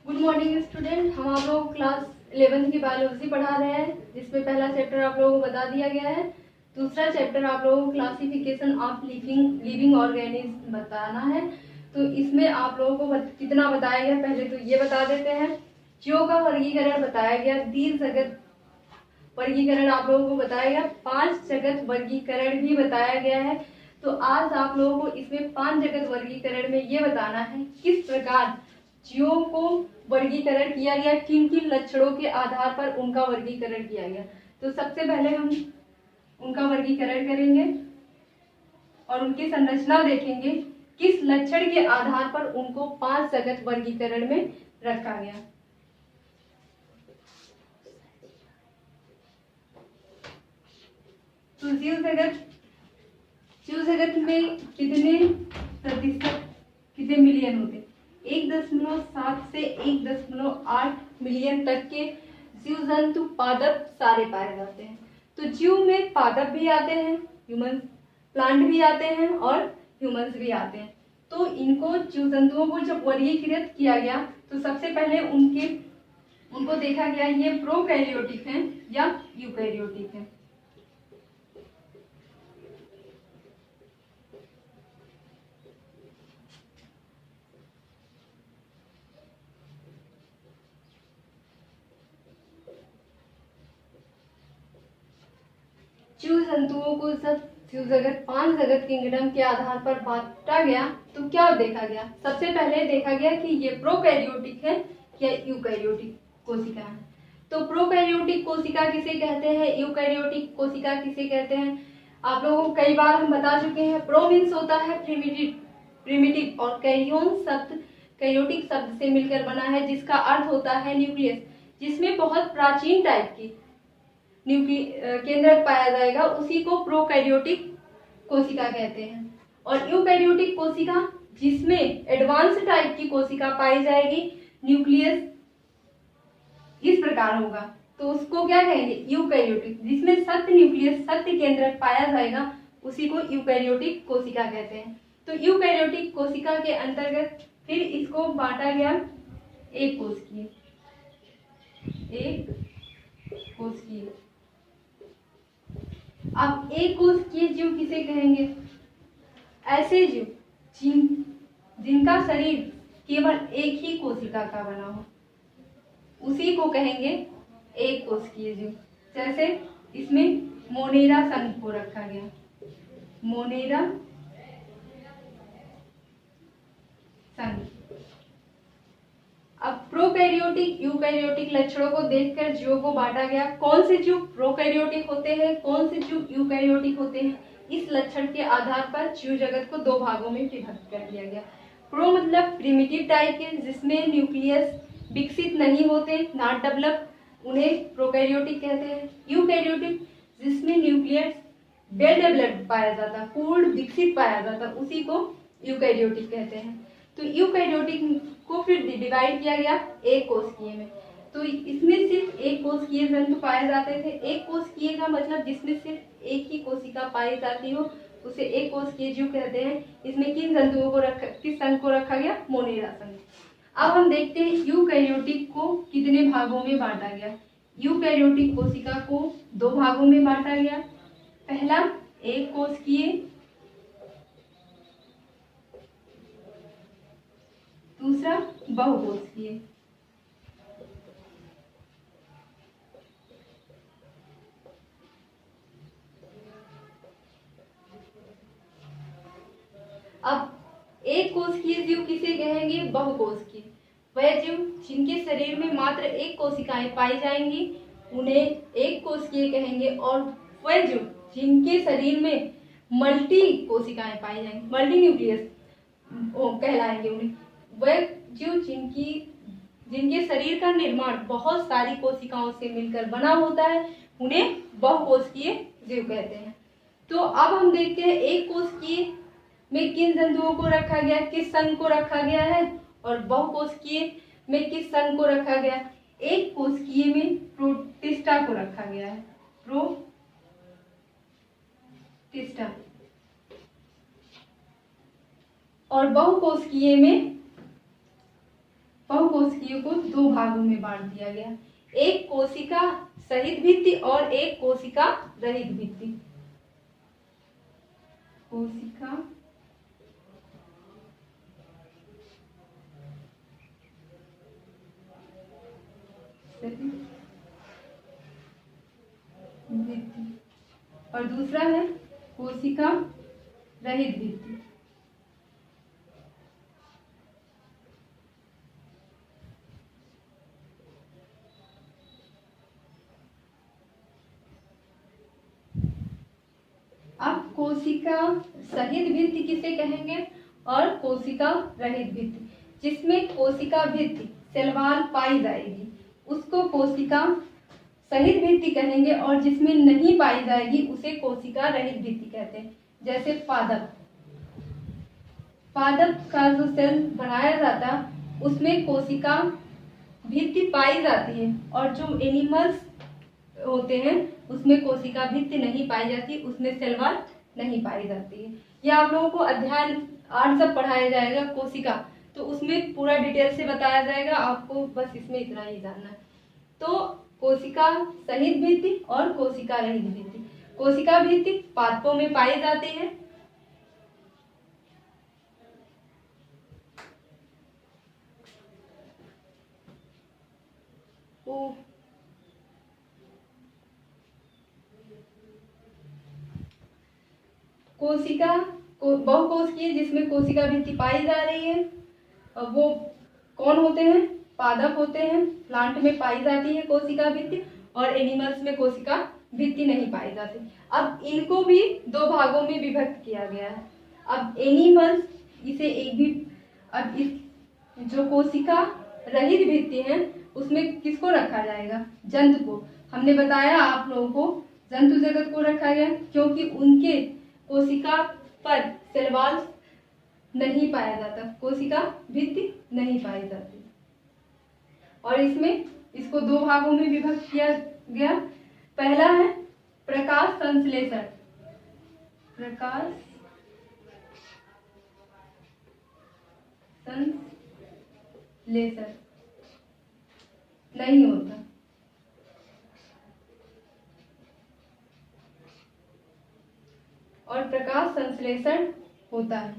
Good morning student. हम आप लोग क्लास 11 की बायोलॉजी पढ़ा रहे हैं, जिसमें पहला चैप्टर आप लोगों को बता दिया गया है। दूसरा चैप्टर आप लोगों को क्लासिफिकेशन ऑफ लिविंग ऑर्गेनिज्म बताना है। तो इसमें आप लोगों को कितना बताया गया, पहले तो ये बता देते हैं। जीव का वर्गीकरण बताया गया, 3 जगत वर्गीकरण आप लोगों को बताया गया, 5 जगत वर्गीकरण भी बताया गया है। तो आज आप लोगों को इसमें 5 जगत वर्गीकरण में ये बताना है किस प्रकार जीवों को वर्गीकरण किया गया, किन किन लक्षणों के आधार पर उनका वर्गीकरण किया गया। तो सबसे पहले हम उनका वर्गीकरण करेंगे और उनकी संरचना देखेंगे, किस लक्षण के आधार पर उनको 5 जगत वर्गीकरण में रखा गया। तो जीव जगत में कितने प्रतिशत, कितने मिलियन होते हैं? 1.7 से 1.8 मिलियन तक के जीव जंतु पादप सारे पाए जाते हैं। तो जीव में पादप भी आते हैं, ह्यूमन प्लांट भी आते हैं और ह्यूमंस भी आते हैं। तो इनको जीव जंतुओं को जब वर्गीकृत किया गया तो सबसे पहले उनको देखा गया ये प्रोकैरियोटिक हैं या यूकैरियोटिक हैं। जीव जंतुओं को जब जीव जगत 5 जगत किंगडम के आधार पर बांटा गया तो क्या देखा गया? सबसे पहले देखा गया कि ये प्रोकैरियोटिक है या यूकैरियोटिक कोशिका है। तो प्रोकैरियोटिक कोशिका किसे कहते हैं, यूकैरियोटिक कोशिका किसे कहते हैं, आप लोगों को कई बार हम बता चुके हैं। प्रो मीन्स होता है प्रिमिटिव और कैरियोन शब्द कैरियोटिक शब्द से मिलकर बना है, जिसका अर्थ होता है न्यूक्लियस, जिसमें बहुत प्राचीन टाइप की केंद्रक पाया जाएगा, उसी को प्रोकैरियोटिक कोशिका कहते हैं। और यूकैरियोटिक कोशिका जिसमें एडवांस टाइप की कोशिका पाई जाएगी, न्यूक्लियस इस प्रकार होगा, तो उसको क्या कहेंगे? यूकैरियोटिक। जिसमें सत्य न्यूक्लियस, सत्य केंद्रक पाया जाएगा, उसी को यूकैरियोटिक कोशिका कहते हैं। तो यूकैरियोटिक कोशिका के अंतर्गत फिर इसको बांटा गया एक कोशिकीय। अब एक कोशिकीय जीव किसे कहेंगे? ऐसे जीव जिनका शरीर केवल एक ही कोशिका का बना हो, उसी को कहेंगे एक कोशिकीय जीव। जैसे इसमें मोनेरा संघ को रखा गया, मोनेरा संघ। अब प्रोकैरियोटिक यूकैरियोटिक लक्षणों को देखकर जीवों को बांटा गया। कौन से जीव प्रोकैरियोटिक होते हैं, कौन से जीव यूकैरियोटिक होते हैं, इस लक्षण के आधार पर जीव जगत को 2 भागों में विभक्त कर दिया गया। प्रो मतलब प्रिमिटिव टाइप के, जिसमें न्यूक्लियस विकसित नहीं होते, नॉट डेवलप, उन्हें प्रोकैरियोटिक कहते हैं। यूकैरियोटिक जिसमें न्यूक्लियस वेल डेवलप्ड पाया जाता, पूर्ण विकसित पाया जाता, उसी को यूकैरियोटिक कहते हैं। तो यूकैरियोटिक को फिर डिवाइड किया गया एक कोशिकीय में। तो इसमें सिर्फ एक कोशिकीय जंतु पाए जाते थे। एक कोशिकीय का मतलब जिसमें सिर्फ एक ही कोशिका पाई जाती हो, उसे एक कोशिकीय जीव कहते हैं। इसमें किस संघ को रखा गया? मोनेरा संघ। अब हम देखते हैं यूकैरियोटिक को कितने भागों में बांटा गया। यूकैरियोटिक कोशिका को 2 भागों में बांटा गया। पहला एक कोशिकीय, दूसरा बहुकोशिकीय। अब एक कोशिकीय जीव किसे कहेंगे? बहुकोशिकीय। वह जीव जिनके शरीर में मात्र एक कोशिकाएं पाई जाएंगी, उन्हें एक कोशिकीय कहेंगे। और वह जीव जिनके शरीर में मल्टी कोशिकाएं पाई जाएंगी, मल्टी न्यूक्लियस कहलाएंगे उन्हें। वह जीव जिनके शरीर का निर्माण बहुत सारी कोशिकाओं से मिलकर बना होता है, उन्हें बहुकोशिकीय जीव कहते हैं। तो अब हम देखते हैं एक कोशिकीय में किन जंतुओं को रखा गया, किस संघ को रखा गया है, और बहुकोशिकीय में किस संघ को रखा गया। एक कोशिकीय में प्रोटिस्टा को रखा गया है, प्रोटिस्टा, और बहुकोशिकीय कोशिकीय को दो भागों में बांट दिया गया, एक कोशिका सहित भित्ति और एक कोशिका रहित भित्ति। कोशिका सहित भित्ति और दूसरा है कोशिका रहित भित्ति। अब कोशिका सहित भित्ति किसे कहेंगे और कोशिका रहित भित्ति, जिसमें कोशिका भित्ति सेल वॉल पाई जाएगी उसको कोशिका सहित भित्ति कहेंगे, और जिसमें नहीं पाई जाएगी उसे कोशिका रहित भित्ति कहते हैं। जैसे पादप, पादप का जो सेल बनाया जाता उसमें कोशिका भित्ति पाई जाती है, और जो एनिमल्स होते हैं उसमें कोशिका भित्ति नहीं पाई जाती, उसमें सेल वॉल नहीं पाई जाती है। यह आप लोगों को अध्याय 8 जब पढ़ाया जाएगा कोशिका, तो उसमें पूरा डिटेल से बताया जाएगा, आपको बस इसमें इतना ही जानना है। तो कोशिका सहित भित्ति और कोशिका रहित भित्ति। कोशिका भित्ति पादपों में पाई जाती है, कोशिका बहुकोशिकीय जिसमें कोशिका भित्ति पाई जा रही है, वो कौन होते हैं? पादप होते हैं। प्लांट में पाई जाती है कोशिका भित्ति, और एनिमल्स में कोशिका भित्ति नहीं पाई जाती। अब इनको भी दो भागों में विभक्त किया गया है। अब एनिमल्स इसे एक भी, अब इस जो कोशिका रहित भित्ति है उसमें किसको रखा जाएगा? जंतु को। हमने बताया आप लोगों को जंतु जगत को रखा गया क्योंकि उनके कोशिका पर सेल वॉल नहीं पाया जाता, कोशिका भित्ति नहीं पाई जाती। और इसमें इसको दो भागों में विभक्त किया गया। पहला है प्रकाश संश्लेषण। प्रकाश संश्लेषण नहीं होता, और प्रकाश संश्लेषण होता है।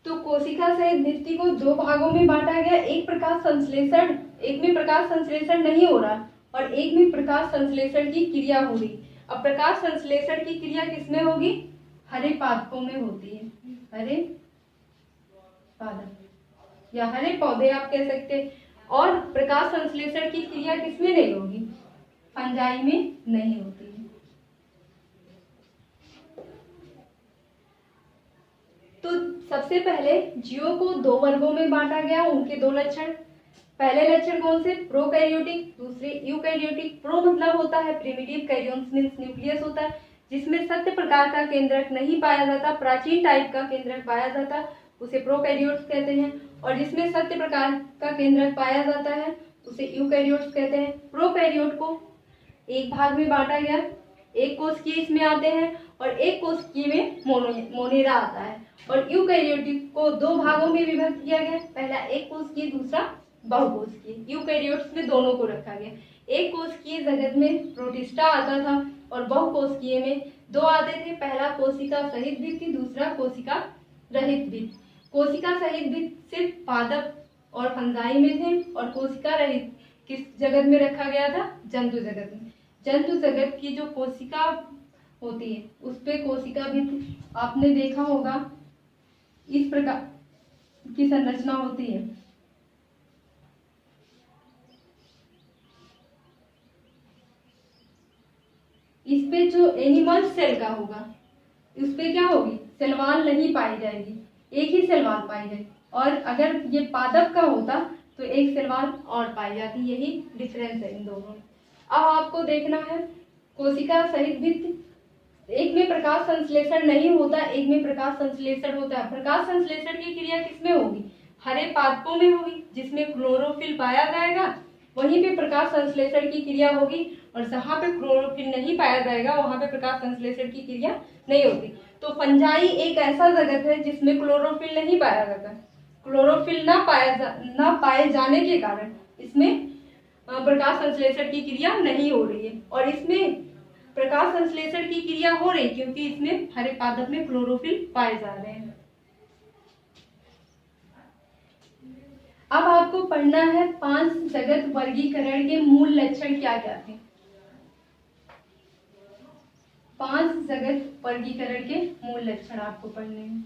तो कोशिका सहित भित्ति को दो भागों में बांटा गया। एक प्रकाश संश्लेषण, एक में प्रकाश संश्लेषण नहीं हो रहा और एक में प्रकाश संश्लेषण की क्रिया हो रही। अब प्रकाश संश्लेषण की क्रिया किसमें होगी? हरे पादपों में होती है। हरे पादप या हरे पौधे आप कह सकते हैं। और प्रकाश संश्लेषण की क्रिया किसमें नहीं होगी? फंजाई में नहीं होती है। तो सबसे पहले जीवों को दो वर्गों में बांटा गया, उनके दो लक्षण। पहले लक्षण कौन से? प्रोकैरियोटिक, दूसरे यूकैरियोटिक। प्रो मतलब होता है प्रिमिटिव, कैरियोन्स मीन्स न्यूक्लियस होता है जिसमें सत्य प्रकार का केंद्रक नहीं पाया जाता, प्राचीन टाइप का केंद्रक पाया जाता, उसे प्रोकैरियोट्स कहते हैं। और जिसमें सत्य प्रकार का केंद्रक पाया जाता है उसे यूकैरियोट्स कहते हैं। प्रोकैरियोट को एक भाग में बांटा गया, एक कोशिकीय इसमें आते हैं और एक कोशिकीय में मोनेरा आता है। और यूकैरियोटिक को दो भागों में विभक्त किया गया, पहला एक कोशिकीय, दूसरा बहुकोशिकीय। यूकैरियोट्स में दोनों को रखा गया। एक कोशिकीय जगत में प्रोटिस्टा आता था और बहुकोशिकीय में दो आते थे, पहला कोशिका सहित भित्ति, दूसरा कोशिका रहित भित्ति। कोशिका सहित भित्ति सिर्फ पादप और फंजाई में थे, और कोशिका रहित किस जगत में रखा गया था? जंतु जगत में। जंतु जगत की जो कोशिका होती है उस पे कोशिका भित्ति आपने देखा होगा, इस प्रकार की संरचना होती है। इस पे जो एनिमल सेल का होगा उस पे क्या होगी? सेल वॉल नहीं पाई जाएगी, एक ही सेल वॉल पाई जाएगी। और अगर ये पादप का होता तो एक सेल वॉल और पाई जाती। यही डिफरेंस है इन दोनों में। अब आपको देखना है कोशिका सहित भित्ति, एक में प्रकाश संश्लेषण नहीं होता, एक में प्रकाश संश्लेषण होता है। प्रकाश संश्लेषण की क्रिया किसमें होगी? हरे पादपों में होगी जिसमें क्लोरोफिल पाया जाएगा, वहीं पे प्रकाश संश्लेषण की क्रिया होगी, और जहां पे क्लोरोफिल नहीं पाया जाएगा वहां पे प्रकाश संश्लेषण की क्रिया नहीं होती। तो फंजाई एक ऐसा जगत है जिसमें क्लोरोफिल नहीं पाया जाता। क्लोरोफिल ना पाए जाने के कारण इसमें प्रकाश संश्लेषण की क्रिया नहीं हो रही है, और इसमें प्रकाश संश्लेषण की क्रिया हो रही क्योंकि इसमें हरे पादप में क्लोरोफिल पाए जा रहे हैं। अब आपको पढ़ना है 5 जगत वर्गीकरण के मूल लक्षण क्या क्या थे। 5 जगत वर्गीकरण के मूल लक्षण आपको पढ़ने हैं।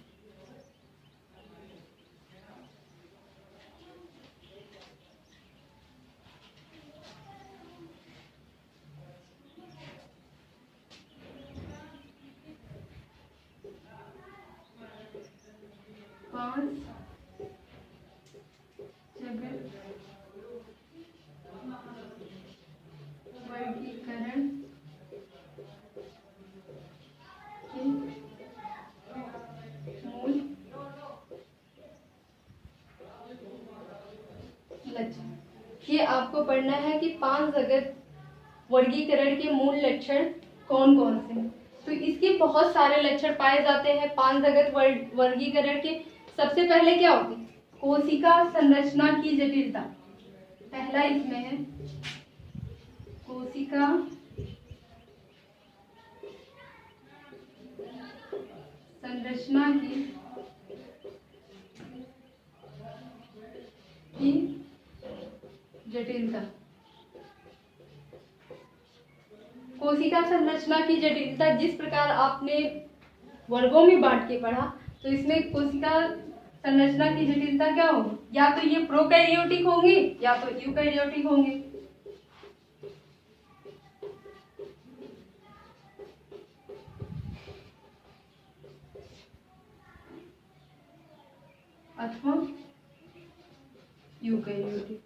वर्गीकरण के मूल लक्षण, ये आपको पढ़ना है कि 5 जगत वर्गीकरण के मूल लक्षण कौन कौन से हैं। तो इसके बहुत सारे लक्षण पाए जाते हैं 5 जगत वर्गीकरण के। सबसे पहले क्या होती है, कोशिका संरचना की जटिलता। पहला इसमें है कोशिका संरचना की जटिलता। कोशिका संरचना की जटिलता जिस प्रकार आपने वर्गों में बांट के पढ़ा, तो इसमें कोशिका संरचना की जटिलता क्या होगी, या तो ये प्रोकैरियोटिक होंगे या तो यूकैरियोटिक होंगे। अथवा यूकैरियोटिक।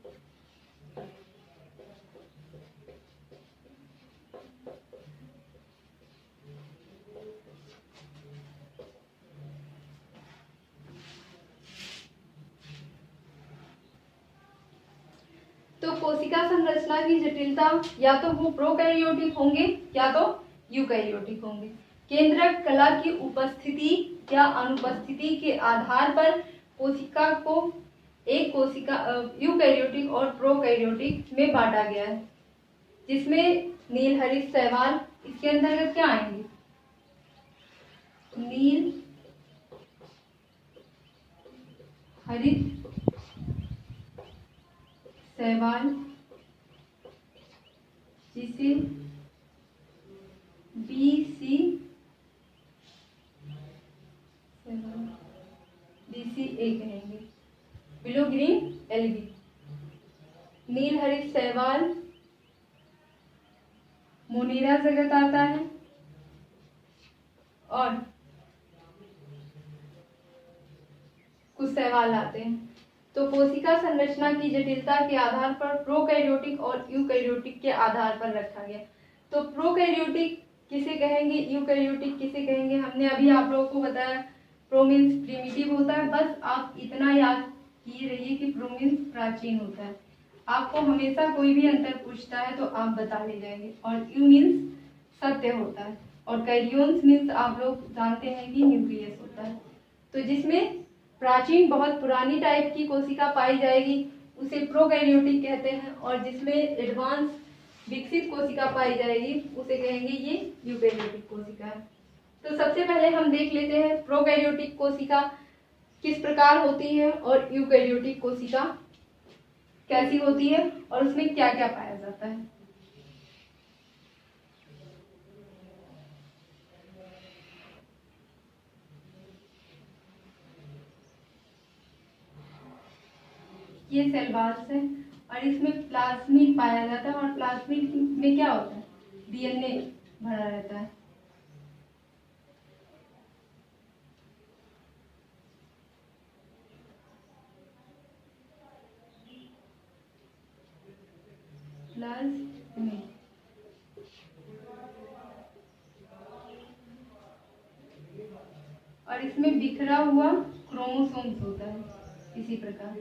तो कोशिका संरचना की जटिलता या तो वो प्रोकैरियोटिक होंगे या तो यूकैरियोटिक होंगे। केंद्रक कला की उपस्थिति या अनुपस्थिति के आधार पर कोशिका को एक कोशिका यूकैरियोटिक और प्रोकैरियोटिक में बांटा गया है, जिसमें नील हरित शैवाल इसके अंतर्गत क्या आएंगे, नील हरित शैवाल जिसे BCA कहेंगे, ब्लू ग्रीन एल्गी। नील हरित शैवाल मोनीरा जगत आता है, और कुछ शैवाल आते हैं। तो कोशिका संरचना की जटिलता के आधार पर प्रोकैरियोटिक और यूकैरियोटिक के आधार पर रखा गया। तो प्रोकैरियोटिक किसे कहेंगे, यूकैरियोटिक किसे कहेंगे, हमने अभी आप लोगों को बताया। प्रो मीन्स प्रिमिटिव होता है, बस आप इतना याद किए रहिए कि प्रो मीन्स प्राचीन होता है। आपको हमेशा कोई भी अंतर पूछता है तो आप बता ले जाएंगे। और यू मीन्स सत्य होता है, और कैरियोन्स मीन्स आप लोग जानते हैं कि न्यूक्लियस होता है। तो जिसमें प्राचीन बहुत पुरानी टाइप की कोशिका पाई जाएगी उसे प्रोकैरियोटिक कहते हैं, और जिसमें एडवांस विकसित कोशिका पाई जाएगी उसे कहेंगे ये यूकैरियोटिक कोशिका है। तो सबसे पहले हम देख लेते हैं प्रोकैरियोटिक कोशिका किस प्रकार होती है और यूकैरियोटिक कोशिका कैसी होती है और उसमें क्या क्या पाया जाता है। ये सेल वाल्स है, और इसमें प्लाज्मिड पाया जाता है, और प्लाज्मिड में क्या होता है, DNA भरा रहता है। प्लाज्मिड और इसमें बिखरा हुआ क्रोमोसोम्स होता है, इसी प्रकार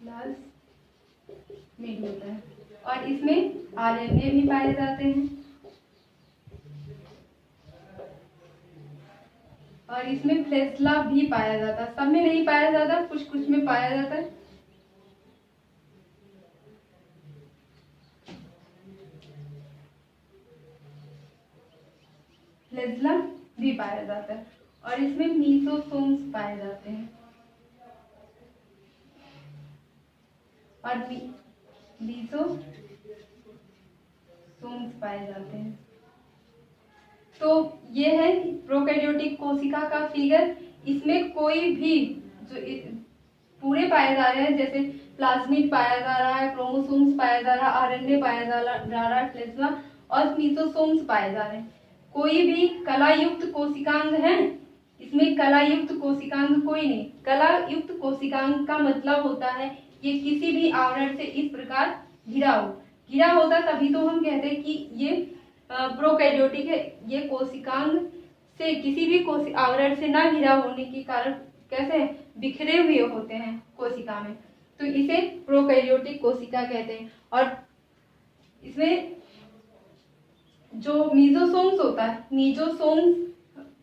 प्लाज्मिड होता है और इसमें आरएनए भी पाए जाते हैं और इसमें फ्लैजेला भी पाया जाता है। सब में नहीं पाया जाता, कुछ कुछ में पाया जाता है। फ्लैजेला भी पाया जाता है और इसमें मीसोसोम्स पाए जाते हैं और लीसोसोम्स पाए जाते हैं। तो ये है प्रोकैरियोटिक कोशिका का फिगर। इसमें कोई भी जो पूरे पाए जा रहे हैं, जैसे प्लाज्मिड पाया जा रहा है, क्रोमोसोम्स पाया जा रहा है, आरएनए पाया जा रहा है, फ्लैजेला और मीसोसोम्स पाए जा रहे हैं। कोई भी कलायुक्त कोशिकांग है इसमें? कलायुक्त कोशिकांग कोई नहीं। कलायुक्त कोशिकांग का मतलब होता है ये किसी भी आवरण से इस प्रकार घिरा हो। घिरा होता तभी तो हम कहते हैं कि ये प्रोकैरियोटिक है। ये कोशिकांग से किसी भी आवरण से ना घिरा होने के कारण कैसे बिखरे हुए होते हैं कोशिका में, तो इसे प्रोकैरियोटिक कोशिका कहते हैं। और इसमें जो मीजोसोम्स होता है, मीजोसोम्स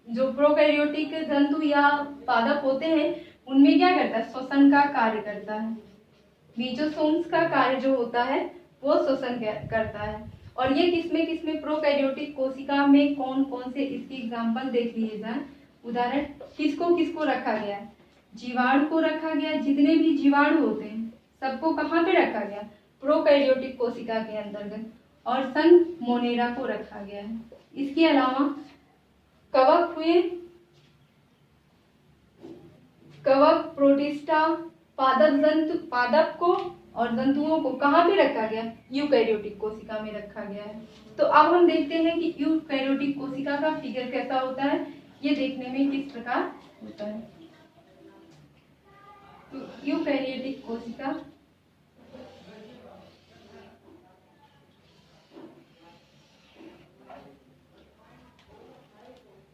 जो प्रोकैरियोटिक जंतु या पादप होते हैं उनमें क्या करता है? श्वसन का कार्य करता है। मीजोसोम्स का कार्य जो होता है वो श्वसन करता है। और ये किसमें प्रोकैरियोटिक कोशिका में कौन कौन से, इसकी एग्जांपल देख लिए जाए। उदाहरण किसको किसको रखा गया है? जीवाणु को रखा गया। जितने भी जीवाणु होते हैं सबको कहाँ पे रखा गया? प्रोकैरियोटिक कोशिका के अंतर्गत। और संघ मोनेरा को रखा गया है। इसके अलावा कवक हुए, कवक, प्रोटिस्टा, पादप को और जंतुओं को कहाँ पे रखा गया? यूकैरियोटिक कोशिका में रखा गया है। तो अब हम देखते हैं कि यूकैरियोटिक कोशिका का फिगर कैसा होता है, ये देखने में किस प्रकार होता है। तो यूकैरियोटिक कोशिका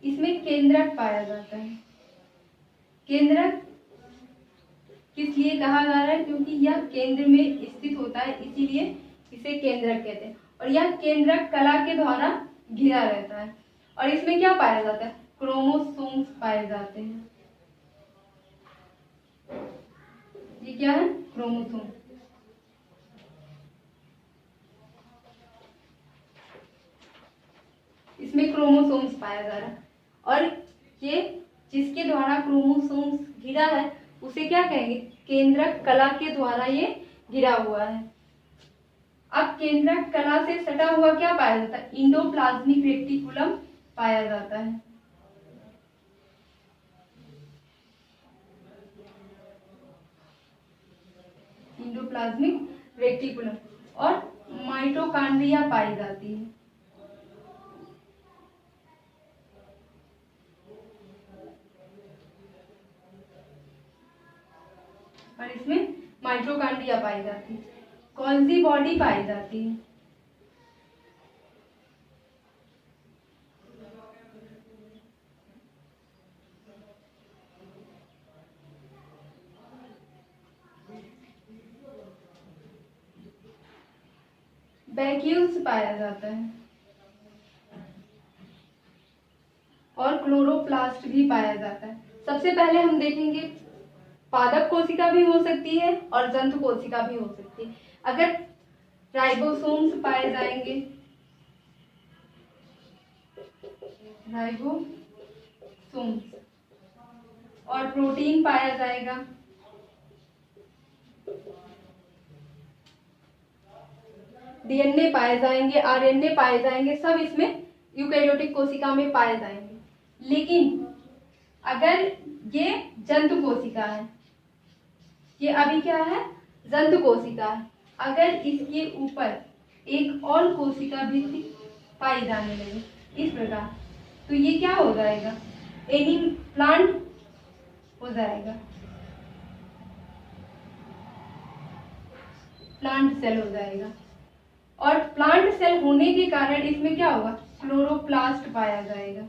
इसमें केंद्रक पाया जाता है। केंद्रक किस लिए कहा जा रहा है? क्योंकि यह केंद्र में स्थित होता है, इसीलिए इसे केंद्रक कहते हैं। और यह केंद्रक कला के द्वारा घिरा रहता है। और इसमें क्या पाया जाता है? क्रोमोसोम्स पाए जाते हैं। ये क्या है? क्रोमोसोम। इसमें क्रोमोसोम्स पाया जा रहा है और ये जिसके द्वारा क्रोमोसोम्स घिरा है उसे क्या कहेंगे? केंद्रक कला के द्वारा ये घिरा हुआ है। अब केंद्रक कला से सटा हुआ क्या पाया जाता है? इंडोप्लाज्मिक रेटिकुलम पाया जाता है। इंडोप्लाज्मिक रेटिकुलम और माइटोकॉन्ड्रिया पाई जाती है। और इसमें माइटोकॉन्ड्रिया पाई जाती है। गोल्जी बॉडी पाई जाती है। वैक्यूल्स पाया जाता है और क्लोरोप्लास्ट भी पाया जाता है। सबसे पहले हम देखेंगे पादप कोशिका भी हो सकती है और जंतु कोशिका भी हो सकती है। अगर राइबोसोम्स पाए जाएंगे, राइबोसोम्स, और प्रोटीन पाया जाएगा, डीएनए पाए जाएंगे, आरएनए पाए जाएंगे, सब इसमें यूकैरियोटिक कोशिका में पाए जाएंगे। लेकिन अगर ये जंतु कोशिका है, ये अभी क्या है? जंतु कोशिका है। अगर इसके ऊपर एक और कोशिका भी पाई जाने लगे इस प्रकार, तो ये क्या हो जाएगा? प्लांट हो जाएगा। प्लांट सेल हो जाएगा। और प्लांट सेल होने के कारण इसमें क्या होगा, क्लोरोप्लास्ट पाया जाएगा।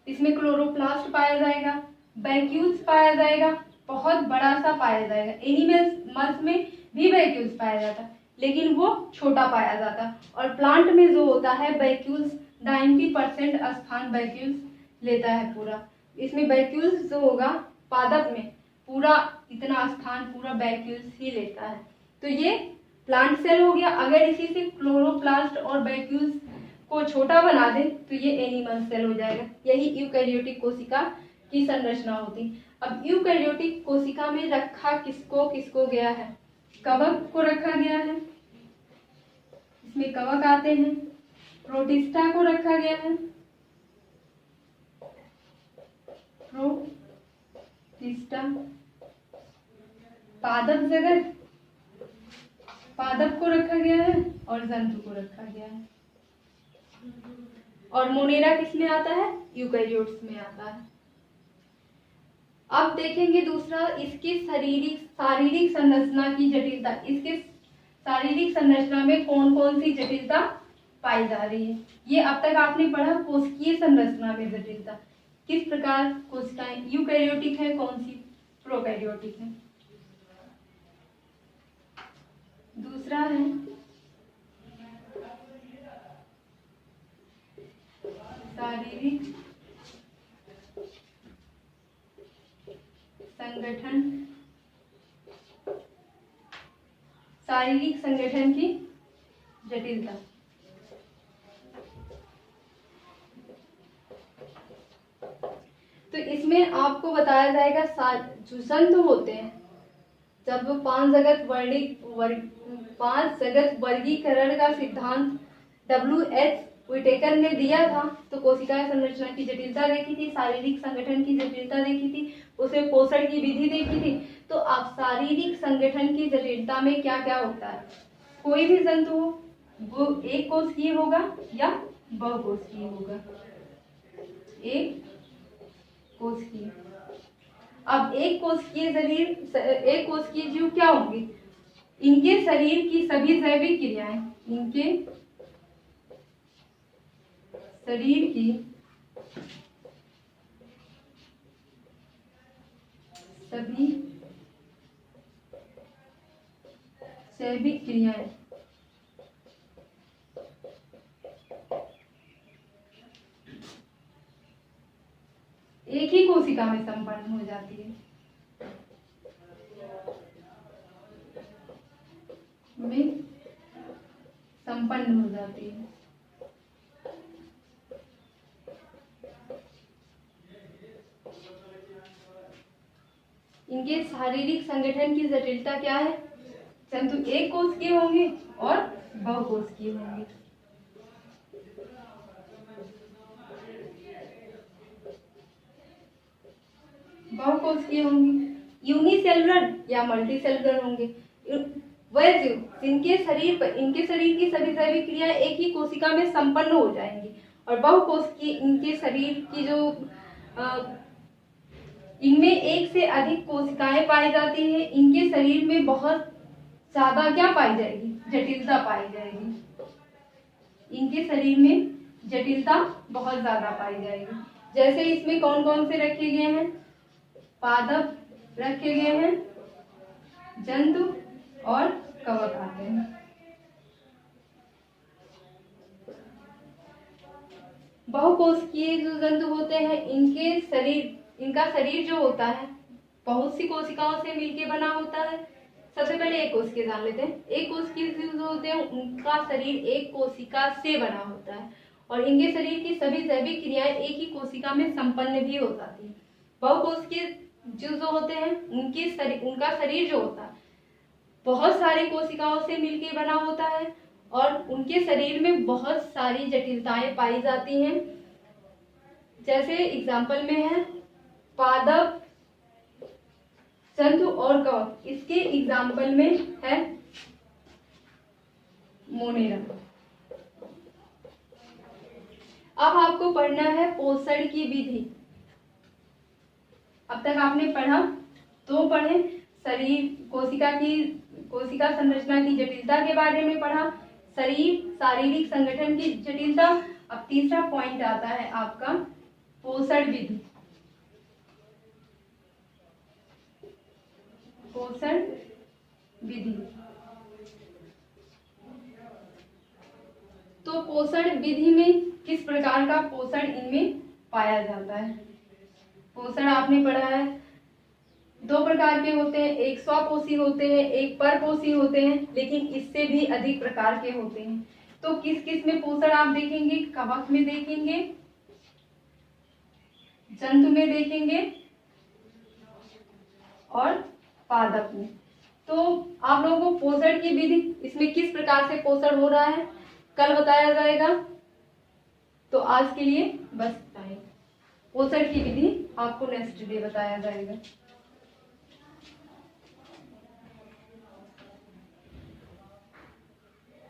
इसमें क्लोरोप्लास्ट पाया जाएगा, वैक्यूल्स पाया जाएगा, बहुत बड़ा सा पाया जाएगा। एनिमल्स में भी वैक्यूल्स पाया जाता है लेकिन वो छोटा पाया जाता है। और प्लांट में जो होता है वैक्यूल्स 90% स्थान वैक्यूल्स लेता है पूरा। इसमें वैक्यूल्स जो होगा पादप में पूरा इतना स्थान पूरा वैक्यूल्स ही लेता है। तो ये प्लांट सेल हो गया। अगर इसी से क्लोरोप्लास्ट और वैक्यूल्स को छोटा बना दे तो ये एनिमल सेल हो जाएगा। यही यूकैरियोटिक कोशिका की संरचना होती। अब यूकैरियोटिक कोशिका में रखा किसको किसको गया है, कवक को रखा गया है, इसमें कवक आते हैं। प्रोटिस्टा को रखा गया है, प्रोटिस्टा। पादप जगत, पादप को रखा गया है और जंतु को रखा गया है। और मोनेरा किस में आता है, यूकैरियोट्स में आता है। अब देखेंगे दूसरा, इसकी शारीरिक संरचना की जटिलता। इसके शारीरिक संरचना में कौन कौन सी जटिलता पाई जा रही है। ये अब तक आपने पढ़ा कोशिकीय संरचना में जटिलता, किस प्रकार कोशिकाएं यूकैरियोटिक है, कौन सी प्रोकैरियोटिक है। दूसरा है शारीरिक संगठन, शारीरिक संगठन की जटिलता। तो इसमें आपको बताया जाएगा जो जंतु होते हैं, जब वो पांच जगत वर्गीकरण का सिद्धांत WH विटेकर ने दिया था तो कोशिका संरचना की जटिलता देखी थी, शारीरिक संगठन की जटिलता देखी थी, उसे पोषण की विधि देखी थी। तो आप शारीरिक संगठन की जटिलता में क्या क्या होता है, कोई भी जंतु हो वो एक कोशिकीय होगा या बहुकोशिकीय होगा, एक कोशिकीय। अब एक कोशिकीय जीव क्या होंगे, इनके शरीर की सभी जैविक क्रियाएं, इनके शरीर की सभी जैविक क्रियाएं एक ही कोशिका में संपन्न हो जाती है, संपन्न हो जाती है। इनके शारीरिक संगठन की जटिलता क्या है, जंतु एक कोशिकीय होंगे और बहुकोशिकीय होंगे। बहुकोशिकीय होंगे, यूनिसेलुलर या मल्टीसेलुलर होंगे। वह जीव इनके शरीर की सभी जैविक क्रियाएं एक ही कोशिका में संपन्न हो जाएंगी। और बहुकोशिकीय इनके शरीर की जो इनमें एक से अधिक कोशिकाएं पाई जाती है, इनके शरीर में बहुत ज्यादा क्या पाई जाएगी, जटिलता पाई जाएगी। इनके शरीर में जटिलता बहुत ज्यादा पाई जाएगी। जैसे इसमें कौन कौन से रखे गए हैं, पादप रखे गए हैं, जंतु और कवक आते हैं। बहुकोशिकीय जो जंतु होते हैं इनका शरीर जो होता है बहुत सी कोशिकाओं से मिलकर बना होता है। सबसे पहले एक कोशिकीय जान लेते हैं। एक कोशिकीय जो होते हैं उनका शरीर एक कोशिका से बना होता है और इनके शरीर की सभी जैविक क्रियाएं एक ही कोशिका में संपन्न भी हो जाती है। बहुकोशिकीय जो होते हैं उनका शरीर जो होता है बहुत सारी कोशिकाओं से मिलकर बना होता है और उनके शरीर में बहुत सारी जटिलताएं पाई जाती हैं। जैसे एग्जाम्पल में है पादप, जंतु और कवक। इसके एग्जाम्पल में है मोनेरा। अब आपको पढ़ना है पोषण की विधि। अब तक आपने पढ़ा, तो पढ़े शरीर कोशिका संरचना की जटिलता के बारे में पढ़ा, शारीरिक संगठन की जटिलता। अब तीसरा पॉइंट आता है आपका पोषण विधि। पोषण विधि, तो पोषण विधि में किस प्रकार का पोषण इनमें पाया जाता है। पोषण आपने पढ़ा है, दो प्रकार के होते हैं, एक स्वपोषी होते हैं, एक परपोषी होते हैं, लेकिन इससे भी अधिक प्रकार के होते हैं। तो किस किस में पोषण आप देखेंगे, कवक में देखेंगे, जंतु में देखेंगे और पादप में। तो आप लोगों को पोषण की विधि, इसमें किस प्रकार से पोषण हो रहा है, कल बताया जाएगा। तो आज के लिए बस इतना ही। पोषण की विधि आपको नेक्स्ट डे बताया जाएगा।